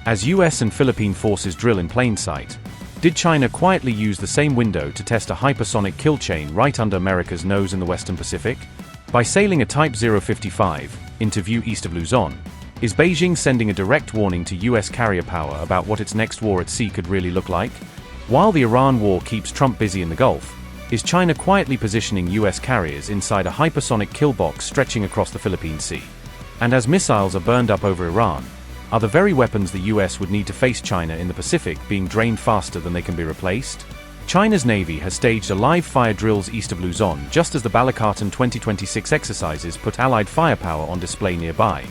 As US and Philippine forces drill in plain sight, did China quietly use the same window to test a hypersonic kill chain right under America's nose in the Western Pacific? By sailing a Type 055 into view east of Luzon, is Beijing sending a direct warning to US carrier power about what its next war at sea could really look like? While the Iran war keeps Trump busy in the Gulf, is China quietly positioning US carriers inside a hypersonic kill box stretching across the Philippine Sea? And as missiles are burned up over Iran, are the very weapons the US would need to face China in the Pacific being drained faster than they can be replaced? China's Navy has staged a live fire drills east of Luzon just as the Balikatan 2026 exercises put Allied firepower on display nearby,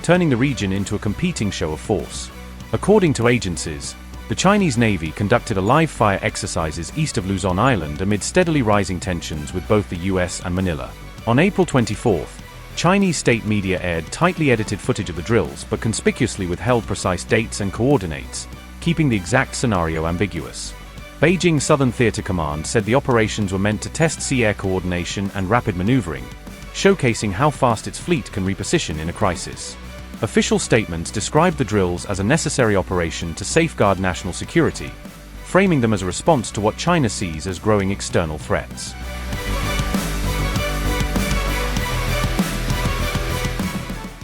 turning the region into a competing show of force. According to agencies, the Chinese Navy conducted a live fire exercises east of Luzon Island amid steadily rising tensions with both the US and Manila. On April 24th, Chinese state media aired tightly edited footage of the drills but conspicuously withheld precise dates and coordinates, keeping the exact scenario ambiguous. Beijing Southern Theater Command said the operations were meant to test sea-air coordination and rapid maneuvering, showcasing how fast its fleet can reposition in a crisis. Official statements described the drills as a necessary operation to safeguard national security, framing them as a response to what China sees as growing external threats.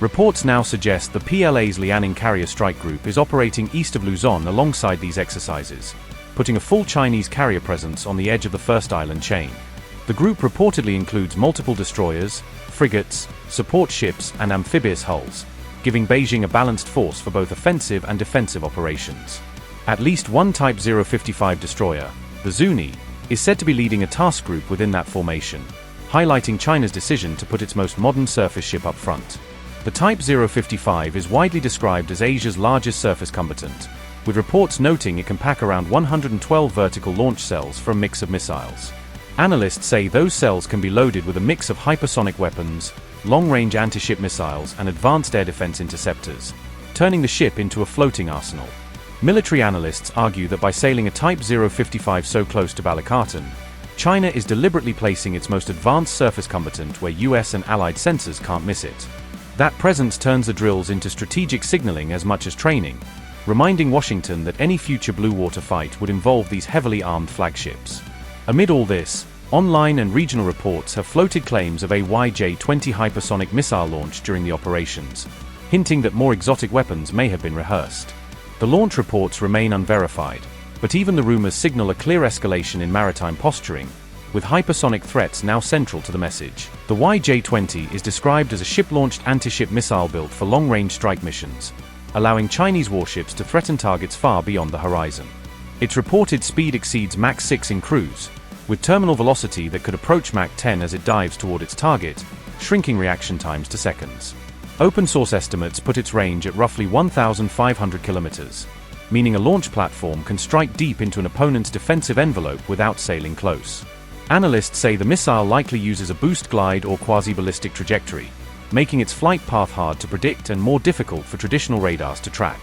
Reports now suggest the PLA's Liaoning carrier strike group is operating east of Luzon alongside these exercises, putting a full Chinese carrier presence on the edge of the first island chain. The group reportedly includes multiple destroyers, frigates, support ships, and amphibious hulls, giving Beijing a balanced force for both offensive and defensive operations. At least one Type 055 destroyer, the Zuni, is said to be leading a task group within that formation, highlighting China's decision to put its most modern surface ship up front. The Type 055 is widely described as Asia's largest surface combatant, with reports noting it can pack around 112 vertical launch cells for a mix of missiles. Analysts say those cells can be loaded with a mix of hypersonic weapons, long-range anti-ship missiles, and advanced air defense interceptors, turning the ship into a floating arsenal. Military analysts argue that by sailing a Type 055 so close to Balikatan, China is deliberately placing its most advanced surface combatant where US and allied sensors can't miss it. That presence turns the drills into strategic signaling as much as training, reminding Washington that any future blue water fight would involve these heavily armed flagships. Amid all this, online and regional reports have floated claims of a YJ-20 hypersonic missile launch during the operations, hinting that more exotic weapons may have been rehearsed. The launch reports remain unverified, but even the rumors signal a clear escalation in maritime posturing, with hypersonic threats now central to the message. The YJ-20 is described as a ship-launched anti-ship missile built for long-range strike missions, allowing Chinese warships to threaten targets far beyond the horizon. Its reported speed exceeds Mach 6 in cruise, with terminal velocity that could approach Mach 10 as it dives toward its target, shrinking reaction times to seconds. Open-source estimates put its range at roughly 1,500 kilometers, meaning a launch platform can strike deep into an opponent's defensive envelope without sailing close. Analysts say the missile likely uses a boost glide or quasi-ballistic trajectory, making its flight path hard to predict and more difficult for traditional radars to track.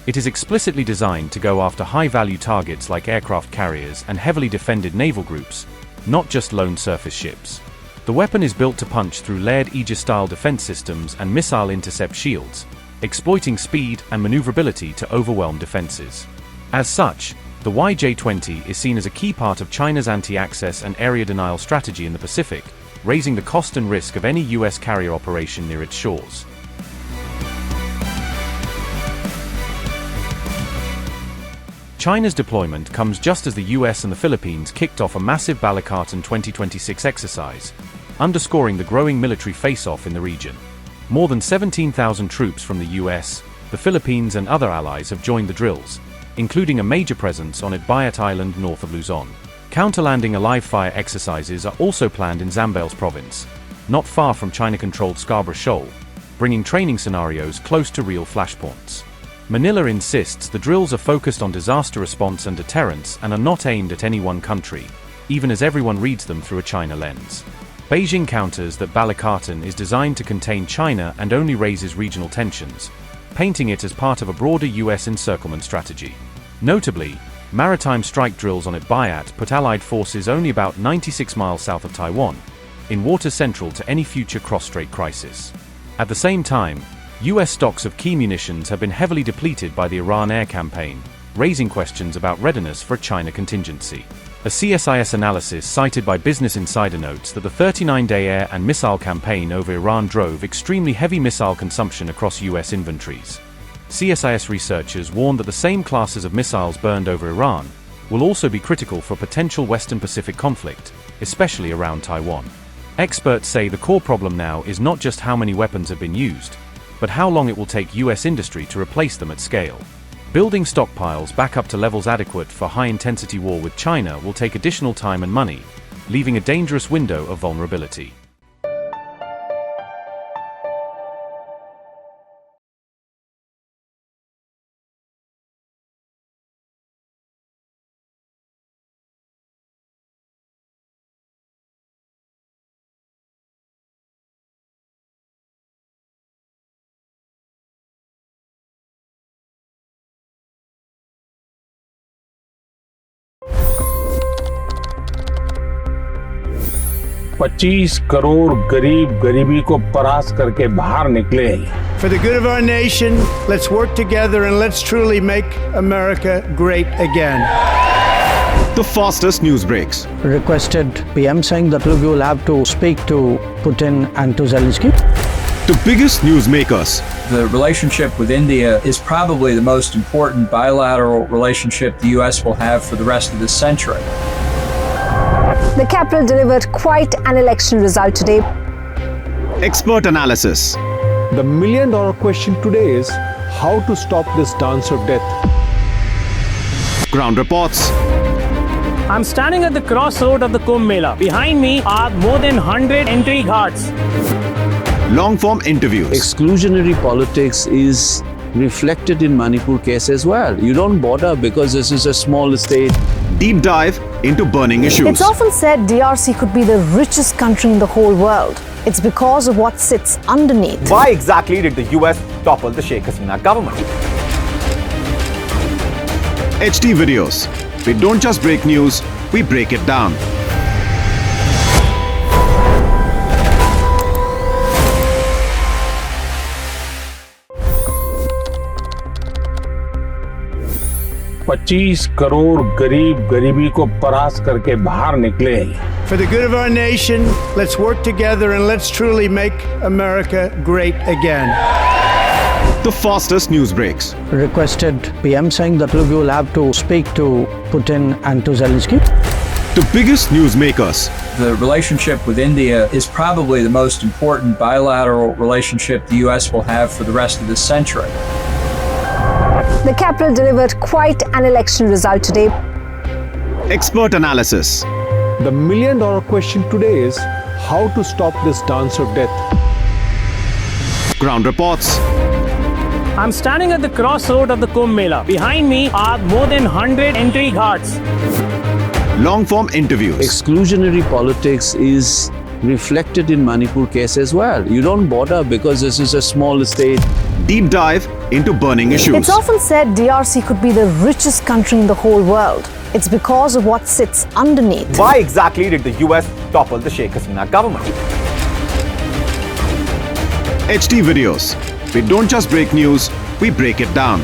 It is explicitly designed to go after high-value targets like aircraft carriers and heavily defended naval groups, not just lone surface ships. The weapon is built to punch through layered Aegis-style defense systems and missile intercept shields, exploiting speed and maneuverability to overwhelm defenses. As such, the YJ-20 is seen as a key part of China's anti-access and area denial strategy in the Pacific, raising the cost and risk of any US carrier operation near its shores. China's deployment comes just as the US and the Philippines kicked off a massive Balikatan 2026 exercise, underscoring the growing military face-off in the region. More than 17,000 troops from the US, the Philippines and other allies have joined the drills, including a major presence on Itbayat Island north of Luzon. Counter-landing alive fire exercises are also planned in Zambales province, not far from China-controlled Scarborough Shoal, bringing training scenarios close to real flashpoints. Manila insists the drills are focused on disaster response and deterrence and are not aimed at any one country, even as everyone reads them through a China lens. Beijing counters that Balikatan is designed to contain China and only raises regional tensions, painting it as part of a broader US encirclement strategy. Notably, maritime strike drills on Itbayat put Allied forces only about 96 miles south of Taiwan, in waters central to any future cross-strait crisis. At the same time, US stocks of key munitions have been heavily depleted by the Iran air campaign, raising questions about readiness for a China contingency. A CSIS analysis cited by Business Insider notes that the 39-day air and missile campaign over Iran drove extremely heavy missile consumption across US inventories. CSIS researchers warned that the same classes of missiles burned over Iran will also be critical for potential Western Pacific conflict, especially around Taiwan. Experts say the core problem now is not just how many weapons have been used, but how long it will take US industry to replace them at scale. Building stockpiles back up to levels adequate for high-intensity war with China will take additional time and money, leaving a dangerous window of vulnerability. $25 crore गरीब गरीबी को परास्त करके बाहर निकले। For the good of our nation, let's work together and let's truly make America great again. The fastest news breaks. Requested PM saying that look, you will have to speak to Putin and to Zelensky. The biggest news makers. The relationship with India is probably the most important bilateral relationship the U.S. will have for the rest of this century. The capital delivered quite an election result today. Expert analysis. The million-dollar question today is how to stop this dance of death. Ground reports. I'm standing at the crossroad of the Kumbh Mela. Behind me are more than 100 entry ghats. Long-form interviews. Exclusionary politics is reflected in Manipur case as well. You don't bother because this is a small state. Deep dive into burning issues. It's often said DRC could be the richest country in the whole world. It's because of what sits underneath. Why exactly did the US topple the Sheikh Hasina government? HD videos. We don't just break news, we break it down. $25 crore गरीब गरीबी को परास्त करके बाहर निकले। For the good of our nation, let's work together and let's truly make America great again. The fastest news breaks. Requested PM saying that look, you will have to speak to Putin and to Zelensky. The biggest news makers. The relationship with India is probably the most important bilateral relationship the U.S. will have for the rest of this century. The capital delivered quite an election result today. Expert analysis. The million-dollar question today is how to stop this dance of death. Ground reports. I'm standing at the crossroad of the Kumbh Mela. Behind me are more than 100 entry ghats. Long-form interviews. Exclusionary politics is reflected in Manipur case as well. You don't bother because this is a small state. Deep dive into burning issues. It's often said DRC could be the richest country in the whole world. It's because of what sits underneath. Why exactly did the US topple the Sheikh Hasina government? HD videos. We don't just break news, we break it down.